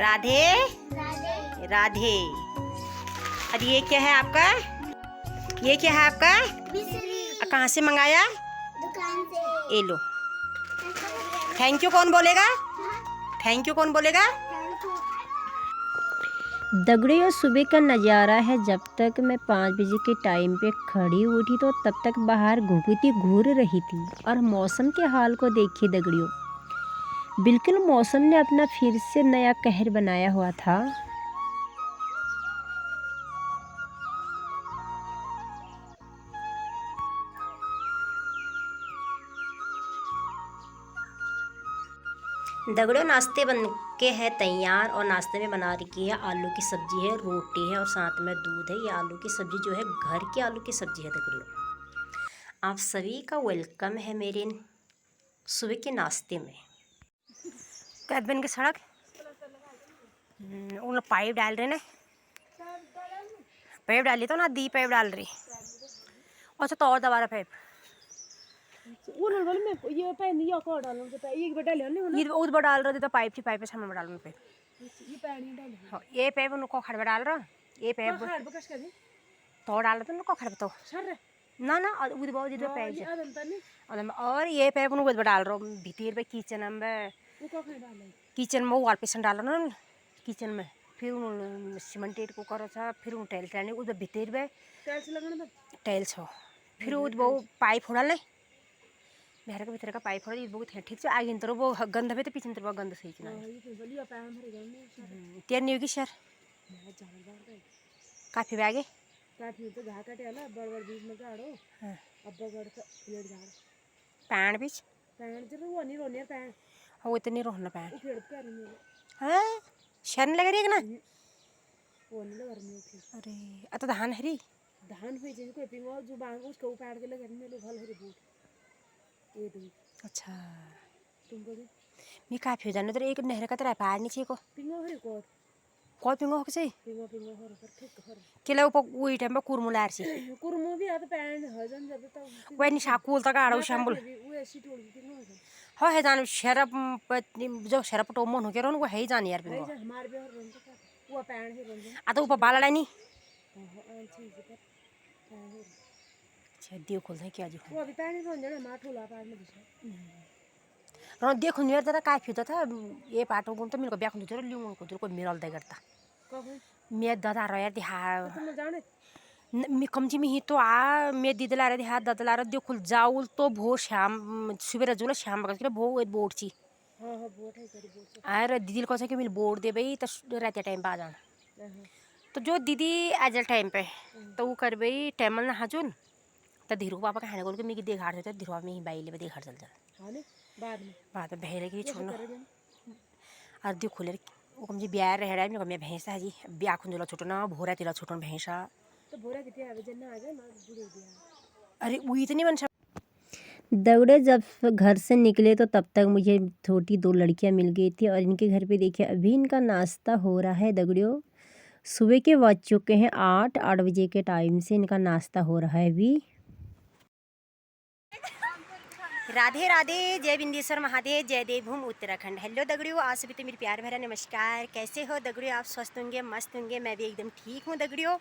राधे राधे। और ये क्या है आपका? ये क्या है आपका? कहाँ से मंगाया? दुकान से। ये लो। थैंक यू कौन बोलेगा? थैंक यू कौन बोलेगा? दगड़ियों, सुबह का नज़ारा है। जब तक मैं 5 बजे के टाइम पे खड़ी उठी तो तब तक बाहर घुघुती घूर रही थी। और मौसम के हाल को देखिए दगड़ियों, बिल्कुल मौसम ने अपना फिर से नया कहर बनाया हुआ था। दगड़ियों, नाश्ते बन के है तैयार और नाश्ते में बना रखी है आलू की सब्जी है, रोटी है और साथ में दूध है। ये आलू की सब्जी जो है घर की आलू की सब्जी है। दगड़ियों, आप सभी का वेलकम है मेरे सुबह के नाश्ते में। कैदबन की सड़क उन पाइप डाल रहे ना, पाइप डाली तो ना दी पाइप डाल रही। अच्छा तो और दोबारा पाइप ये पैन ये को डालो तो एक बेटा ले ले ये उस बार डाल रहे थे तो पाइप थी, पाइप से हम डाल रहे पाइप। ये पैन ही डालो। हाँ, ये पाइप उनको खड़बा डाल रहा, ये पाइप खाड़ बकस कर दे तो डाल रहे तो उनको खड़बा तो सर ना ना उद बहुत जिधर पाइप ये आदम तने और ये पाइप उनको डाल रहा भीतर पे किचन में, वो को खा डालो किचन में वाल पेशन डाल रहा ना किचन में। फिर उन सीमेंटेड को करो था, फिर उन टाइल्स डालने उधर भीतर में टाइल्स लगाना टाइल्स हो, फिर वो पाइप उड़ाल नहीं बिहार के भीतर का पाइप उड़ा वो ठीक से आगे तरह वो गंद में तो पीछे तरह गंद सही ना तेर नहीं होगी सर काफ़ी भी आगे काफी तो घा काटे आला बड़ बीच में गाड़ो अब्बा गड़ का प्लेट झाड़ पैन बीच पैन जरूर वो नहीं रोने पैन वो इतनी रोहना पैन उखेड़ के नहीं हाँ शर्म लग रही है ना वो नहीं लग रही थी। अरे अत धान हरी धान हुई जिनको पिंगो जो बांग उसको उपाड़ के लगे में लोग हल हरी बूट ये दो। अच्छा तुमको भी मैं काफ़ी हो जाने तो एक नहर का तरह पार नहीं को पिंगो हरी को कोई पिंगो हो किसी पिंगो पिंगो हर पर ठीक हर किला ऊपर वही टाइम पे कुरमुलार सी कुरमो भी आते पैन हजन जब तो वही नहीं शाकुल तक आड़ो शाम्बुल वो ऐसी टोल पिंगो हजन हो है जान शरप जो शरप टोमन हो के रहो वो है ही जान यार पिंगो हमारे भी हर रंग का वो पैन है रंग आ तो ऊपर बाल नहीं हां चीज पर पैन है अच्छा दियो खोल है क्या जो वो अभी पैन रंग ना माठोला पार में दिशा रो देखो नियर जरा काफी तो था ये पाटो गुण तो मेरे को ब्याह खुद जरा लियो को को मिरल दे करता कब मैं दादा रो यार दिहा तुम जाने मैं कम जी में ही तो आ मैं दीदी ला रहे दिहा दादा ला रहे देखो जाऊल तो भोर शाम सुबह जुला शाम बगल के भो बोट ची हां हां बोट है करी बोट अरे दीदी को कि मिल बोट दे भाई तो रात टाइम पे आ जाना तो जो दीदी आज टाइम पे तो वो कर भाई टाइम ना हाजुन तो धीरू पापा कहने को मैं दे घाट देते धीरू में ही बाई ले दे घाट चल जा हां ने बाद में बहरे की छोड़ना और दियो खोले वो कम जी ब्याह रह रहा है मैं भैंसा जी ब्याह खुंजला छोटना भोरा तिला छोटन भैंसा तो भोरा कितने आवे जन्ना आ जाए मां बुढ़े दिया अरे वो इतनी बन दगड़े जब घर से निकले तो तब तक मुझे छोटी 2 लड़कियां मिल गई थी और इनके घर पे देखिए अभी इनका नाश्ता हो रहा है। दगड़ियों, सुबह के बज चुके हैं 8 बजे के टाइम से इनका नाश्ता हो रहा है अभी। राधे राधे, जय बिंदेश्वर महादेव, जय देवभूमि उत्तराखंड। हेलो दगड़ियों, आज सभी तो मेरी प्यार भरा नमस्कार। कैसे हो दगड़ियों? आप स्वस्थ होंगे, मस्त होंगे। मैं भी एकदम ठीक हूँ दगड़ियों।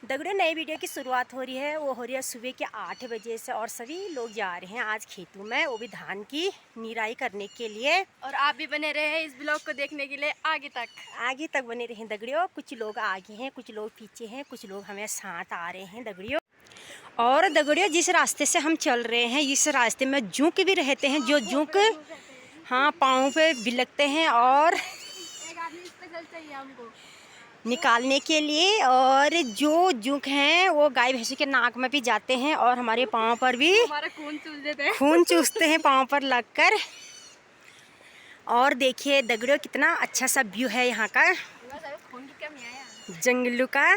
नई वीडियो की शुरुआत हो रही है, वो हो रही है सुबह के 8 बजे से और सभी लोग जा रहे हैं आज खेतों में, वो भी धान की निराई करने के लिए। और आप भी बने रहे हैं इस ब्लॉग को देखने के लिए आगे तक बने रहे दगड़ियों। कुछ लोग आगे हैं, कुछ लोग पीछे हैं, कुछ लोग हमें साथ आ रहे हैं दगड़ियों। और दगड़ियों, जिस रास्ते से हम चल रहे हैं इस रास्ते में जूक भी रहते हैं, जो जूक हाँ पाँव पे भी लगते हैं और एक आदमी स्पेशल चाहिए हमको निकालने के लिए। और जो जूक हैं वो गाय भैंसों के नाक में भी जाते हैं और हमारे पाँव पर भी हमारा खून चूस देते हैं, खून चूसते हैं पाँव पर लगकर। और देखिए दगड़ियों, कितना अच्छा सा व्यू है यहाँ का खून की कमी आया जंगलों का।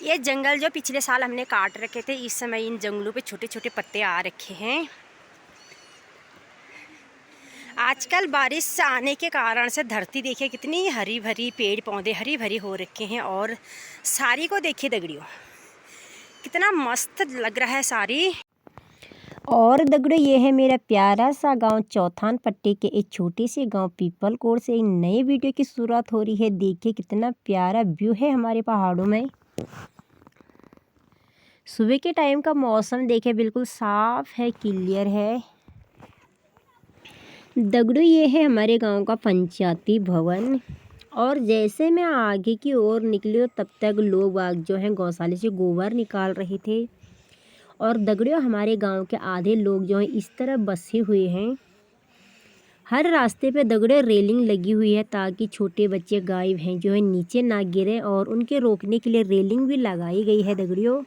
ये जंगल जो पिछले साल हमने काट रखे थे, इस समय इन जंगलों पे छोटे छोटे पत्ते आ रखे हैं। आजकल बारिश आने के कारण से धरती देखिए कितनी हरी भरी, पेड़ पौधे हरी भरी हो रखे हैं। और साड़ी को देखिए दगड़ियों, कितना मस्त लग रहा है साड़ी। और दगड़ो ये है मेरा प्यारा सा गांव चौथान पट्टी के एक छोटे से गांव पीपलकोट से एक नए वीडियो की शुरुआत हो रही है। देखिए कितना प्यारा व्यू है हमारे पहाड़ों में। सुबह के टाइम का मौसम देखिए बिल्कुल साफ है, क्लियर है। दगड़ो ये है हमारे गांव का पंचायती भवन। और जैसे मैं आगे की ओर निकली तब तक लोग बाग जो हैं गौशाले से गोबर निकाल रहे थे। और दगड़ियों हमारे गांव के आधे लोग जो हैं इस तरह बसे हुए हैं। हर रास्ते पे दगड़ियों रेलिंग लगी हुई है ताकि छोटे बच्चे गाय भैंस जो है नीचे ना गिरे, और उनके रोकने के लिए रेलिंग भी लगाई गई है। दगड़ियों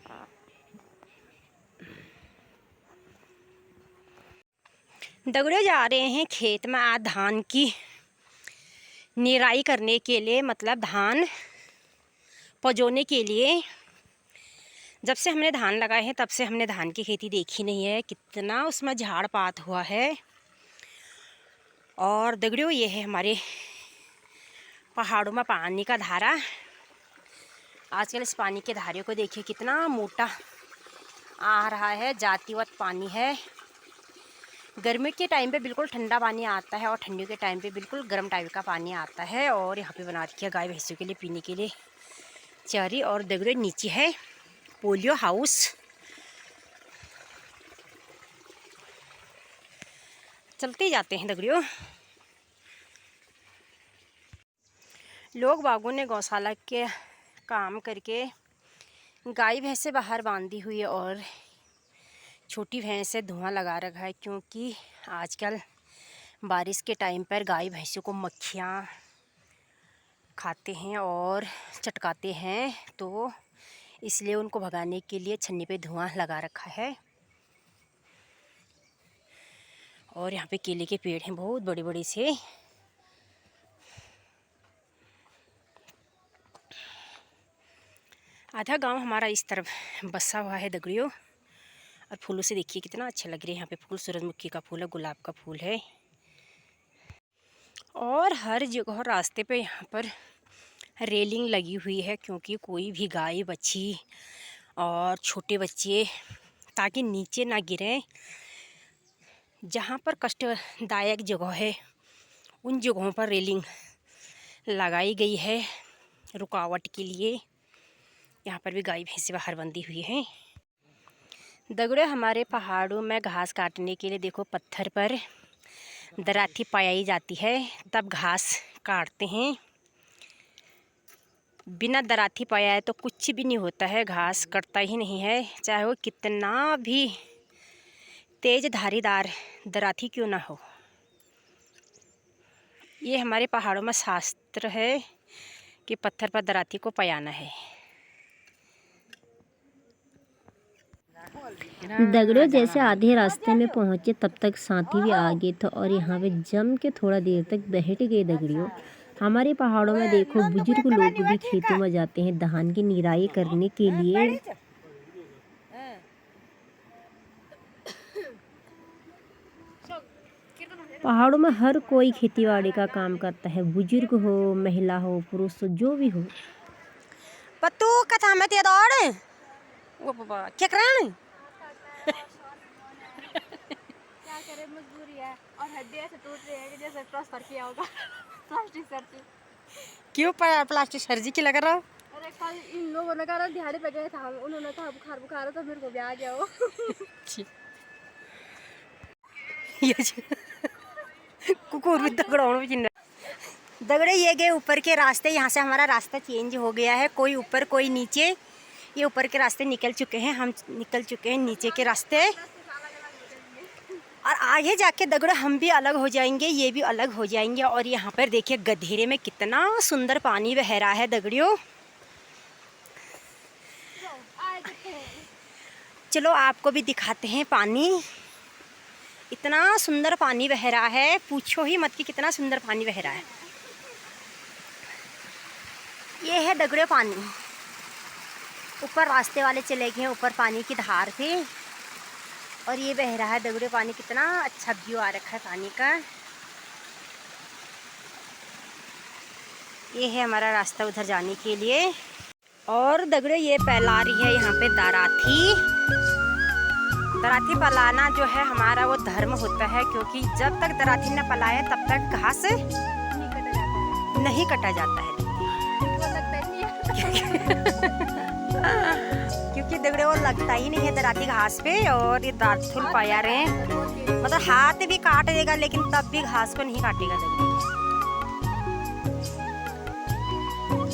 जा रहे हैं खेत में आज धान की निराई करने के लिए, मतलब धान पजोने के लिए। जब से हमने धान लगाए हैं तब से हमने धान की खेती देखी नहीं है, कितना उसमें झाड़ पात हुआ है। और दगड़ियों ये है हमारे पहाड़ों में पानी का धारा। आजकल इस पानी के धारे को देखिए कितना मोटा आ रहा है, जातिवत पानी है। गर्मी के टाइम पे बिल्कुल ठंडा पानी आता है और ठंडी के टाइम पे बिल्कुल गर्म टाइप का पानी आता है। और यहाँ पे बना रखी है गाय भैंसों के लिए पीने के लिए चारी। और दगड़ियों नीचे है पोलियो हाउस। चलते जाते हैं दगड़ियों। लोग बागों ने गौशाला के काम करके गाय भैंसे बाहर बांधी हुई है और छोटी भैंस से धुआं लगा रखा है, क्योंकि आजकल बारिश के टाइम पर गाय भैंसों को मक्खियाँ खाते हैं और चटकाते हैं, तो इसलिए उनको भगाने के लिए छन्नी पे धुआं लगा रखा है। और यहाँ पे केले के पेड़ हैं बहुत बड़े बड़े से। आधा गांव हमारा इस तरफ बसा हुआ है दगड़ियों। और फूलों से देखिए कितना अच्छा लग रहा है। यहाँ पे फूल सूरजमुखी का फूल है, गुलाब का फूल है। और हर जगह रास्ते पे यहाँ पर रेलिंग लगी हुई है, क्योंकि कोई भी गाय बच्ची और छोटे बच्चे ताकि नीचे ना गिरें। जहाँ पर कष्टदायक जगह है उन जगहों पर रेलिंग लगाई गई है रुकावट के लिए। यहाँ पर भी गाय भैंसे बाहर बंधी हुई हैं। दगड़ियों हमारे पहाड़ों में घास काटने के लिए देखो पत्थर पर दराती पाई जाती है, तब घास काटते हैं। बिना दराती पाया तो कुछ भी नहीं होता है, घास कटता ही नहीं है, चाहे वो कितना भी तेज धारीदार दराती क्यों ना हो। ये हमारे पहाड़ों में शास्त्र है कि पत्थर पर दराती को पयाना है। दगड़ियों जैसे आधे रास्ते में पहुंचे तब तक साथी भी आ गए थे और यहाँ पे जम के थोड़ा देर तक बैठ गए। दगड़ियों हमारे पहाड़ों में देखो बुजुर्ग लोग भी खेतों में जाते हैं धान की निराई करने के लिए। पहाड़ों में हर कोई खेतीबाड़ी का काम करता है, बुजुर्ग हो, महिला हो, पुरुष हो, जो भी हो। पत्तू कथा में ते दौड़ वो बाबा क्या करान क्या करे, मजबूरी है। और हड्डी ऐसे टूट रही है कि जैसे ट्रांसफर किया होगा प्लास्टिक सर्जरी। क्यों प्लास्टिक सर्जरी की लग रहा? अरे कल इन लोगों ने कहा दिहाड़ी पे गए था, उन्होंने कहा बुखार बुखार तो मेरे को भी आ गया हो। कुकुर भी दगड़ों में चिन्ह दगड़े ये गए ऊपर के रास्ते। यहाँ से हमारा रास्ता चेंज हो गया है, कोई ऊपर कोई नीचे। ये ऊपर के रास्ते निकल चुके हैं, हम निकल चुके हैं नीचे के रास्ते। और आगे जाके दगड़ो हम भी अलग हो जाएंगे, ये भी अलग हो जाएंगे। और यहाँ पर देखिए गधेरे में कितना सुंदर पानी बह रहा है दगड़ियों। चलो आपको भी दिखाते हैं पानी। इतना सुंदर पानी बह रहा है, पूछो ही मत कि कितना सुंदर पानी बह रहा है। ये है दगड़ियों पानी। ऊपर रास्ते वाले चले गए, ऊपर पानी की धार थी और ये बह रहा है दगड़ियों पानी। कितना अच्छा व्यू आ रखा है पानी का। ये है हमारा रास्ता उधर जाने के लिए। और दगड़ियों ये फैला रही है यहाँ पे दराती पलाना जो है हमारा वो धर्म होता है, क्योंकि जब तक दराती न पलाए तब तक घास नहीं कटा जाता है। क्योंकि दगड़े वो लगता ही नहीं है दराती घास पे, और ये दातुल पाया रहे मतलब हाथ भी काट देगा लेकिन तब भी घास को नहीं काटेगा दगड़े।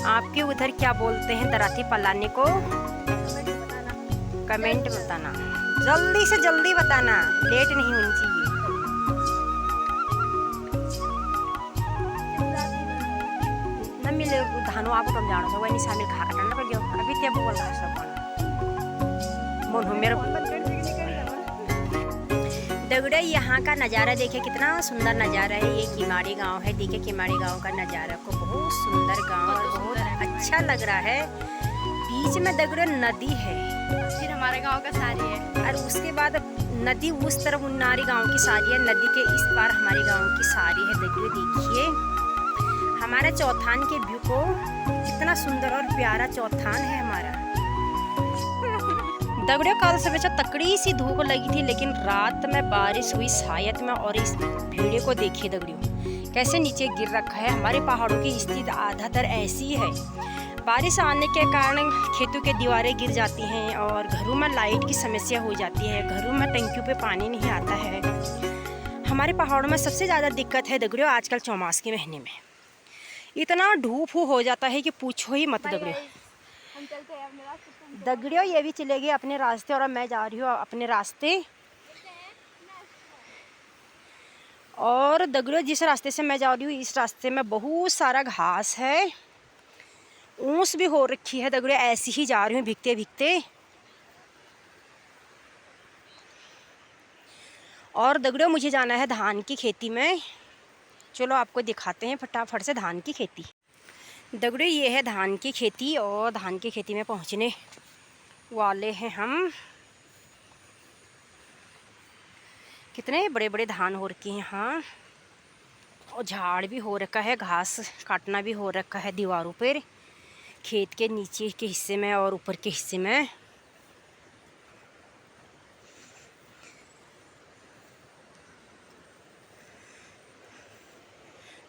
आपके उधर क्या बोलते हैं दराती पलाने को? कमेंट बताना, जल्दी से जल्दी बताना, लेट नहीं होनी चाहिए। न मिले धानो आपको तुम जानो तो वही शामिल खा कटना पड़ गया अभी ते बोल रहा सब मन हो मेरे दगड़े। यहाँ का नज़ारा देखिए, कितना सुंदर नज़ारा है। ये किमाड़ी गांव है, देखिए किमाड़ी गांव का नज़ारा को, बहुत सुंदर गांव और बहुत अच्छा लग रहा है। बीच में दगड़े नदी है, फिर हमारे गांव का सारी है, और उसके बाद नदी उस तरफ उन्नारी गांव की सारी है, नदी के इस पार हमारे गांव की सारी है। दगड़े देखिए हमारे चौथान के व्यू को, कितना सुंदर और प्यारा चौथान है हमारा। दगड़ियों कल सुबह से तकड़ी सी धूप लगी थी, लेकिन रात में बारिश हुई शायद में। और इस भीड़े को देखिए दगड़ियों कैसे नीचे गिर रखा है। हमारे पहाड़ों की स्थिति आधातर ऐसी है, बारिश आने के कारण खेतों के दीवारें गिर जाती हैं और घरों में लाइट की समस्या हो जाती है, घरों में टंकियों पे पानी नहीं आता है। हमारे पहाड़ों में सबसे ज़्यादा दिक्कत है दगड़ियों आजकल चौमास के महीने में, इतना धूप हो जाता है कि पूछो ही मत दगड़ियों। हम चलते हैं अपने रास्ते पे। दगड़ियों ये भी चले गए अपने रास्ते और अब मैं जा रही हूँ अपने रास्ते। और दगड़ियों जिस रास्ते से मैं जा रही हूँ इस रास्ते में बहुत सारा घास है, ऊंस भी हो रखी है दगड़ियों। ऐसी ही जा रही हूँ भीगते भीगते। और दगड़ियों मुझे जाना है धान की खेती में, चलो आपको दिखाते हैं फटाफट से धान की खेती। दगड़ियों ये है धान की खेती और धान की खेती में पहुंचने वाले हैं हम। कितने बड़े बड़े धान हो रखे हैं यहाँ, और झाड़ भी हो रखा है, घास काटना भी हो रखा है दीवारों पर, खेत के नीचे के हिस्से में और ऊपर के हिस्से में।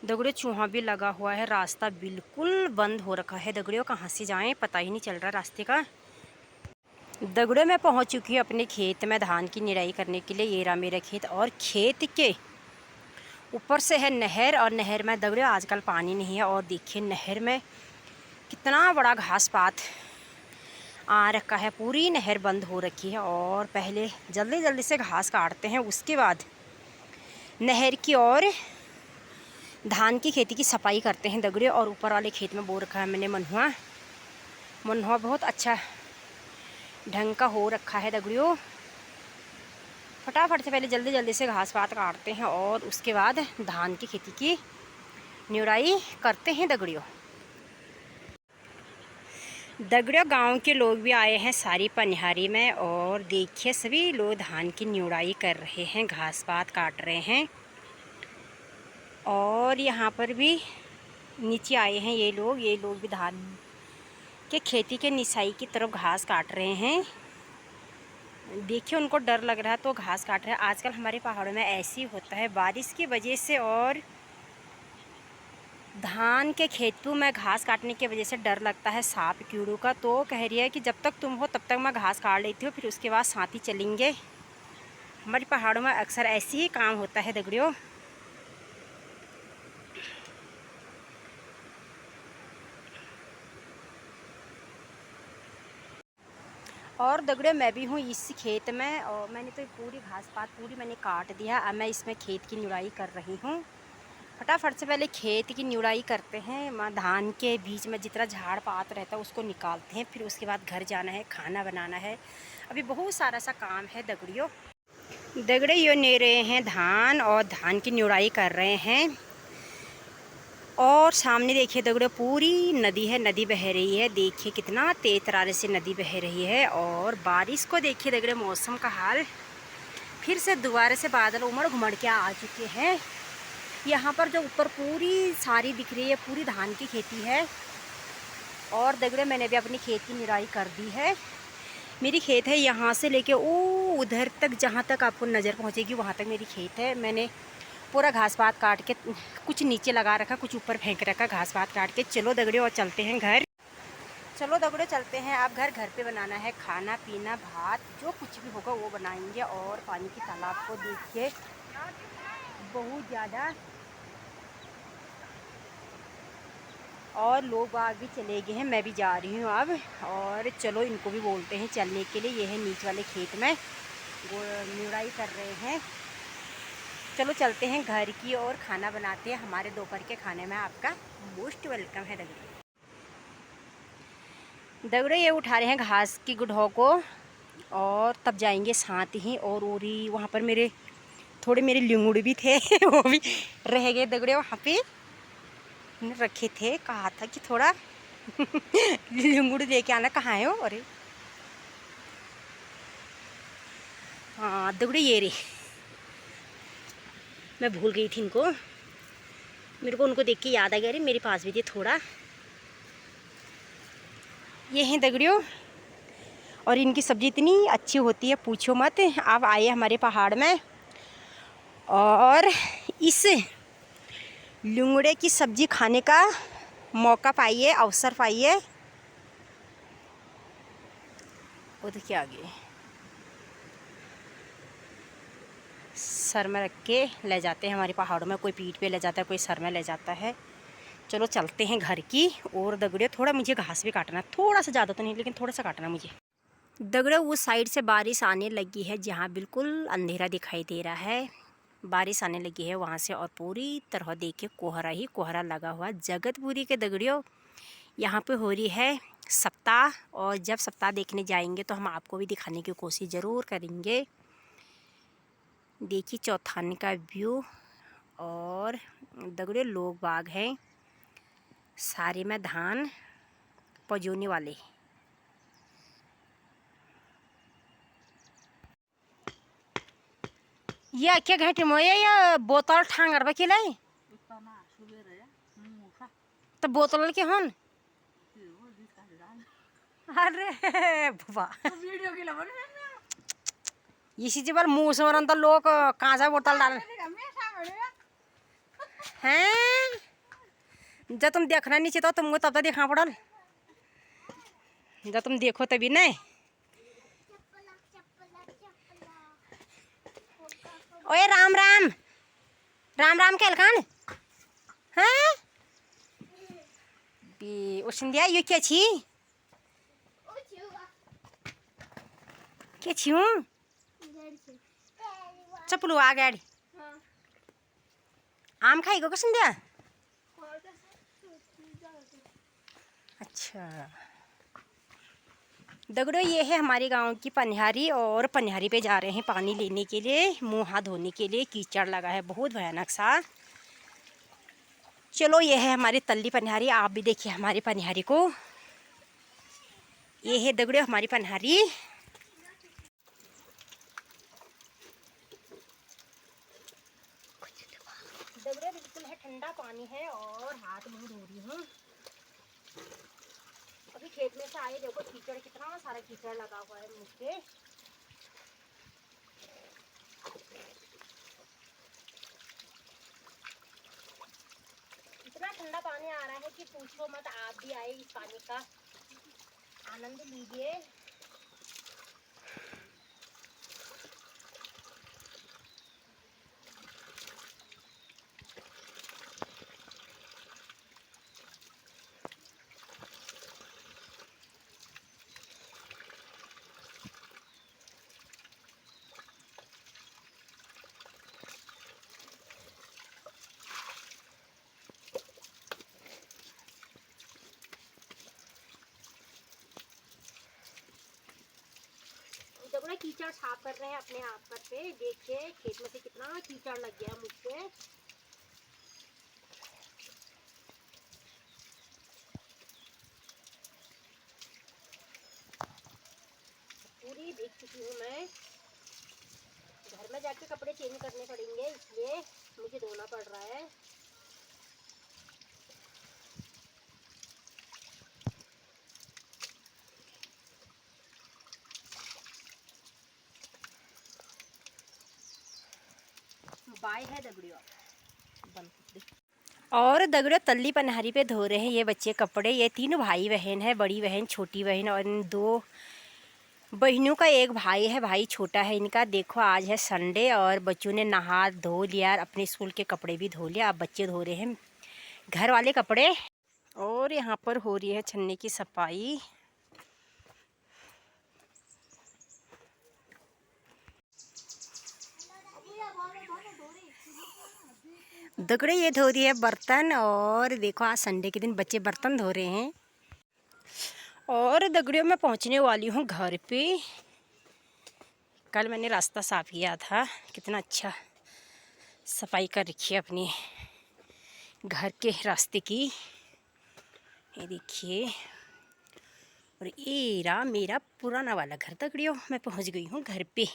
दगड़ियों चूहा भी लगा हुआ है, रास्ता बिल्कुल बंद हो रखा है दगड़ियों, कहाँ से जाएं पता ही नहीं चल रहा रास्ते का। दगड़ियों मैं पहुंच चुकी हूँ अपने खेत में धान की निराई करने के लिए। ये रहा मेरा खेत, और खेत के ऊपर से है नहर, और नहर में दगड़ियों आजकल पानी नहीं है। और देखिए नहर में कितना बड़ा घास पात आ रखा है, पूरी नहर बंद हो रखी है। और पहले जल्दी जल्दी से घास काटते हैं, उसके बाद नहर की और धान की खेती की सफाई करते हैं दगड़ियों। और ऊपर वाले खेत में बो रखा है मैंने मनुआ, मनुआ बहुत अच्छा ढंग का हो रखा है दगड़ियों। फटाफट से पहले जल्दी जल्दी से घास पात काटते हैं और उसके बाद धान की खेती की निराई करते हैं दगड़ियों। दगड़ियों गांव के लोग भी आए हैं सारी पनिहारी में, और देखिए सभी लोग धान की निराई कर रहे हैं, घास पात काट रहे हैं। और यहाँ पर भी नीचे आए हैं ये लोग भी धान के खेती के निसाई की तरफ घास काट रहे हैं। देखिए उनको डर लग रहा है तो घास काट रहे हैं। आजकल हमारे पहाड़ों में ऐसे ही होता है, बारिश की वजह से और धान के खेतों में घास काटने की वजह से डर लगता है सांप कीड़ों का। तो कह रही है कि जब तक तुम हो तब तक मैं घास काट लेती हूँ, फिर उसके बाद साथ ही चलेंगे। हमारे पहाड़ों में अक्सर ऐसे ही काम होता है दगड़ियों। और दगड़ियों मैं भी हूँ इस खेत में, और मैंने तो पूरी घास पात पूरी मैंने काट दिया। अब मैं इसमें खेत की निराई कर रही हूँ। फटाफट से पहले खेत की निराई करते हैं, धान के बीच में जितना झाड़ पात रहता है उसको निकालते हैं, फिर उसके बाद घर जाना है, खाना बनाना है, अभी बहुत सारा सा काम है दगड़ियों। दगड़े ये ले रहे हैं धान और धान की निराई कर रहे हैं। और सामने देखिए दगड़ियों पूरी नदी है, नदी बह रही है, देखिए कितना तेज तरारे से नदी बह रही है। और बारिश को देखिए दगड़ियों मौसम का हाल, फिर से दोबारा से बादल उमड़ घुमड़ के आ चुके हैं। यहाँ पर जो ऊपर पूरी सारी दिख रही है पूरी धान की खेती है। और दगड़ियों मैंने भी अपनी खेत की निराई कर दी है। मेरी खेत है यहाँ से लेके वो उधर तक, जहाँ तक आपको नज़र पहुँचेगी वहाँ तक मेरी खेत है। मैंने पूरा घास पात काट के कुछ नीचे लगा रखा, कुछ ऊपर फेंक रखा घास पात काट के। चलो दगड़ियों और चलते हैं घर। चलो दगड़ियों चलते हैं। आप घर पे बनाना है खाना पीना, भात जो कुछ भी होगा वो बनाएंगे। और पानी की तालाब को देखिए, बहुत ज़्यादा। और लोग आग भी चले गए हैं, मैं भी जा रही हूँ अब। और चलो इनको भी बोलते हैं चलने के लिए। ये है नीच वाले खेत में वो निराई कर रहे हैं। चलो चलते हैं घर की और खाना बनाते हैं। हमारे दोपहर के खाने में आपका मोस्ट वेलकम है दगड़े। दगड़े ये उठा रहे हैं घास की गुढ़ों को और तब जाएंगे साथ ही। और ओरी वहाँ पर थोड़े मेरे लिंगुड़ भी थे वो भी रह गए दगड़े वहाँ पे रखे थे। कहा था कि थोड़ा लिंगुड़ लेके आना। कहाँ है वो? अरे हाँ दगड़े ये रे, मैं भूल गई थी इनको। मेरे को उनको देख के याद आ गया। अरे मेरे पास भी थे थोड़ा। ये हैं दगड़ियों, और इनकी सब्ज़ी इतनी अच्छी होती है पूछो मत। आप आइए हमारे पहाड़ में और इस लुंगड़े की सब्ज़ी खाने का मौका पाइए, अवसर पाइए। वो तो क्या आगे सर में रख के ले जाते हैं हमारे पहाड़ों में। कोई पीठ पे ले जाता है, कोई सर में ले जाता है। चलो चलते हैं घर की और दगड़ियों थोड़ा मुझे घास भी काटना, थोड़ा सा, ज़्यादा तो नहीं लेकिन थोड़ा सा काटना मुझे। दगड़ियों उस साइड से बारिश आने लगी है, जहाँ बिल्कुल अंधेरा दिखाई दे रहा है बारिश आने लगी है वहाँ से। और पूरी तरह देखिए कोहरा ही कोहरा लगा हुआ जगतपुरी के दगड़ियों। यहाँ पे हो रही है सप्ताह, और जब सप्ताह देखने जाएंगे तो हम आपको भी दिखाने की कोशिश ज़रूर करेंगे। देखिए चौथाने का व्यू। और दगड़ियों लोग बाग हैं सारे में धान पजोने वाले। ये क्या घंटे मोये या बोतल ठांगर बकिले तो बोतल के हन। अरे बुआ इसी जबर मुँह से मरन तो लोग कांचा बोतल डाल हैं। जब तुम देखना नहीं चाहिए तो तुमको तब तक देखना पड़ल। जब तुम देखो तभी नहीं। ओए राम राम राम राम कैलखान हैं बी ओसिंदिया ये क्या छी क्या छी हूँ चप्पलू आ गाड़ी आम खाएगा को संध्या। अच्छा दगड़ों ये है हमारे गांव की पनिहारी। और पनिहारी पे जा रहे हैं पानी लेने के लिए, मुंह हाथ धोने के लिए। कीचड़ लगा है बहुत भयानक सा। चलो ये है हमारी तल्ली पनिहारी। आप भी देखिए हमारी पनिहारी को। ये है दगड़ियों हमारी पनिहारी। दगड़ियों बिल्कुल है ठंडा पानी है और हाथ मुँह धो रही हूँ। अभी खेत में से आए, देखो कीचड़ कितना सारा कीचड़ लगा हुआ है मुझ पे। इतना ठंडा पानी आ रहा है कि पूछो मत। आप भी आए इस पानी का आनंद लीजिए। जब ना कीचड़ साफ कर रहे हैं अपने आप पर पे, देखिए खेत में से कितना कीचड़ लग गया मुझ पे। पूरी भीग चुकी हूँ मैं। घर में जाके कपड़े चेंज करने पड़ेंगे, इसलिए मुझे धोना पड़ रहा है। बाय है दगड़ियों। और दगड़ियों तल्ली पनहरी पे धो रहे हैं ये बच्चे कपड़े। ये 3 भाई बहन है, बड़ी बहन, छोटी बहन और इन 2 बहनों का एक भाई है, भाई छोटा है इनका। देखो आज है संडे और बच्चों ने नहा धो लिया, अपने स्कूल के कपड़े भी धो लिया। अब बच्चे धो रहे हैं घर वाले कपड़े। और यहाँ पर हो रही है छन्नी की सफाई। दगड़े ये धो रही है बर्तन। और देखो आज संडे के दिन बच्चे बर्तन धो रहे हैं। और दगड़ियों मैं पहुंचने वाली हूँ घर पे। कल मैंने रास्ता साफ किया था, कितना अच्छा सफाई कर रखी है अपनी घर के रास्ते की, ये देखिए। और ये रहा मेरा पुराना वाला घर दगड़ियों। मैं पहुंच गई हूँ घर पे।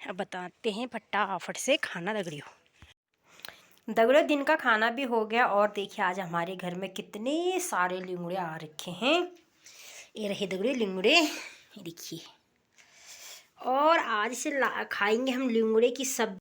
अब बताते हैं फटाफट से खाना दगड़ियों। दगड़ियों दिन का खाना भी हो गया। और देखिए आज हमारे घर में कितने सारे लिंगड़े आ रखे हैं। ये रहे दगड़ियों लिंगड़े, ये देखिए। और आज से खाएंगे हम लिंगड़े की सब्जी।